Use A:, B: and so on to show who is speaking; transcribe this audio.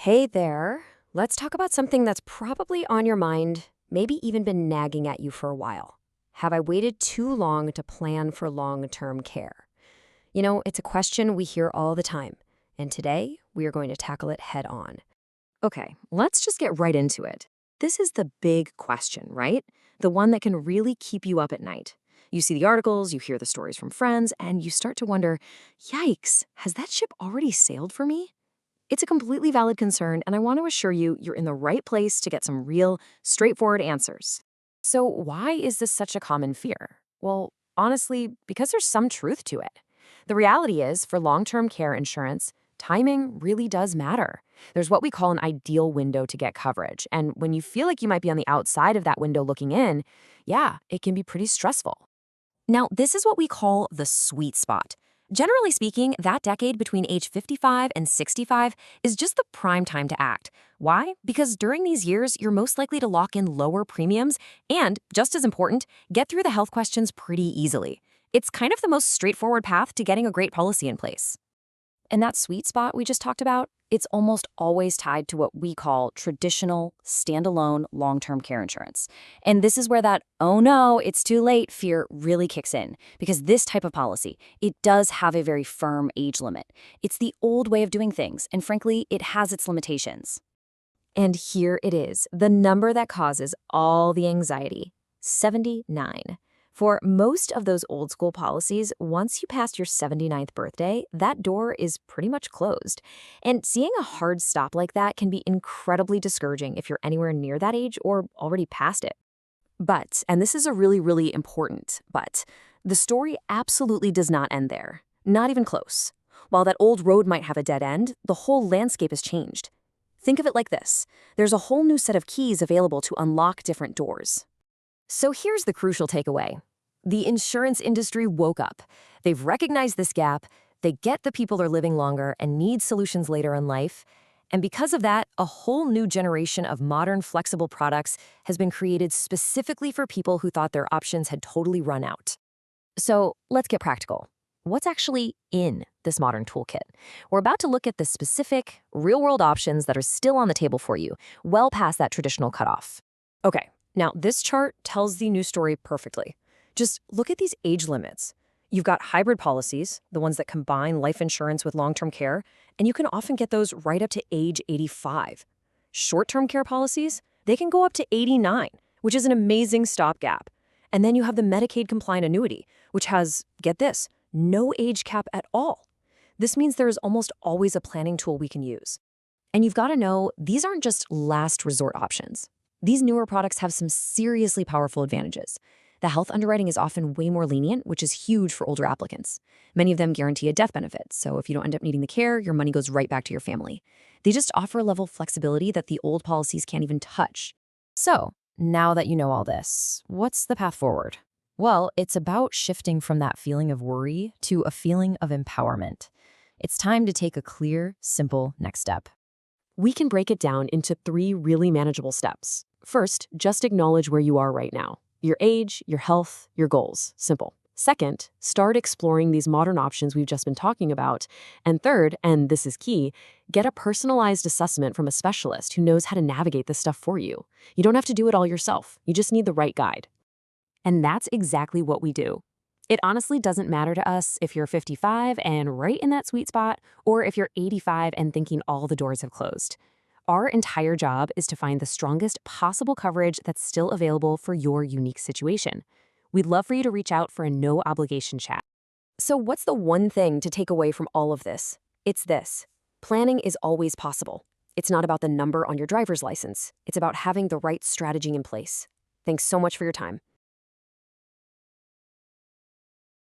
A: Hey there. Let's talk about something that's probably on your mind, maybe even been nagging at you for a while. Have I waited too long to plan for long term care? It's a question we hear all the time, and today we are going to tackle it head on.
B: Okay, let's just get right into it. This is the big question, right? The one that can really keep you up at night. You see the articles, you hear the stories from friends, and you start to wonder, yikes, has that ship already sailed for me? It's a completely valid concern, and I want to assure you you're in the right place to get some real, straightforward answers. So, why is this such a common fear? Well, honestly, because there's some truth to it. The reality is, for long term care insurance, timing really does matter. There's what we call an ideal window to get coverage, and when you feel like you might be on the outside of that window looking in, yeah, it can be pretty stressful. Now, this is what we call the sweet spot. Generally speaking, that decade between age 55 and 65 is just the prime time to act. Why? Because during these years, you're most likely to lock in lower premiums and, just as important, get through the health questions pretty easily. It's kind of the most straightforward path to getting a great policy in place. And that sweet spot we just talked about, it's almost always tied to what we call traditional, standalone long-term care insurance. And this is where that, oh no, it's too late fear really kicks in. Because this type of policy, it does have a very firm age limit. It's the old way of doing things, and frankly, it has its limitations. And here it is, the number that causes all the anxiety, 79. For most of those old school policies, once you pass your 79th birthday, that door is pretty much closed. And seeing a hard stop like that can be incredibly discouraging if you're anywhere near that age or already past it. But, and this is a really, really important but, the story absolutely does not end there. Not even close. While that old road might have a dead end, the whole landscape has changed. Think of it like this. There's a whole new set of keys available to unlock different doors. So here's the crucial takeaway. The insurance industry woke up. They've recognized this gap, they get the people are living longer and need solutions later in life, and because of that, a whole new generation of modern flexible products has been created specifically for people who thought their options had totally run out. So let's get practical. What's actually in this modern toolkit? We're about to look at the specific, real-world options that are still on the table for you, well past that traditional cutoff. Okay, now this chart tells the new story perfectly. Just look at these age limits. You've got hybrid policies, the ones that combine life insurance with long-term care, and you can often get those right up to age 85. Short-term care policies, they can go up to 89, which is an amazing stopgap. And then you have the Medicaid-compliant annuity, which has, get this, no age cap at all. This means there is almost always a planning tool we can use. And you've got to know, these aren't just last resort options. These newer products have some seriously powerful advantages. The health underwriting is often way more lenient, which is huge for older applicants. Many of them guarantee a death benefit, so if you don't end up needing the care, your money goes right back to your family. They just offer a level of flexibility that the old policies can't even touch. So, now that you know all this, what's the path forward? Well, it's about shifting from that feeling of worry to a feeling of empowerment. It's time to take a clear, simple next step. We can break it down into 3 really manageable steps. First, just acknowledge where you are right now. Your age, your health, your goals. Simple. Second, start exploring these modern options we've just been talking about. And third, and this is key, get a personalized assessment from a specialist who knows how to navigate this stuff for you. You don't have to do it all yourself. You just need the right guide. And that's exactly what we do. It honestly doesn't matter to us if you're 55 and right in that sweet spot, or if you're 85 and thinking all the doors have closed. Our entire job is to find the strongest possible coverage that's still available for your unique situation. We'd love for you to reach out for a no-obligation chat. So what's the one thing to take away from all of this? It's this. Planning is always possible. It's not about the number on your driver's license. It's about having the right strategy in place. Thanks so much for your time.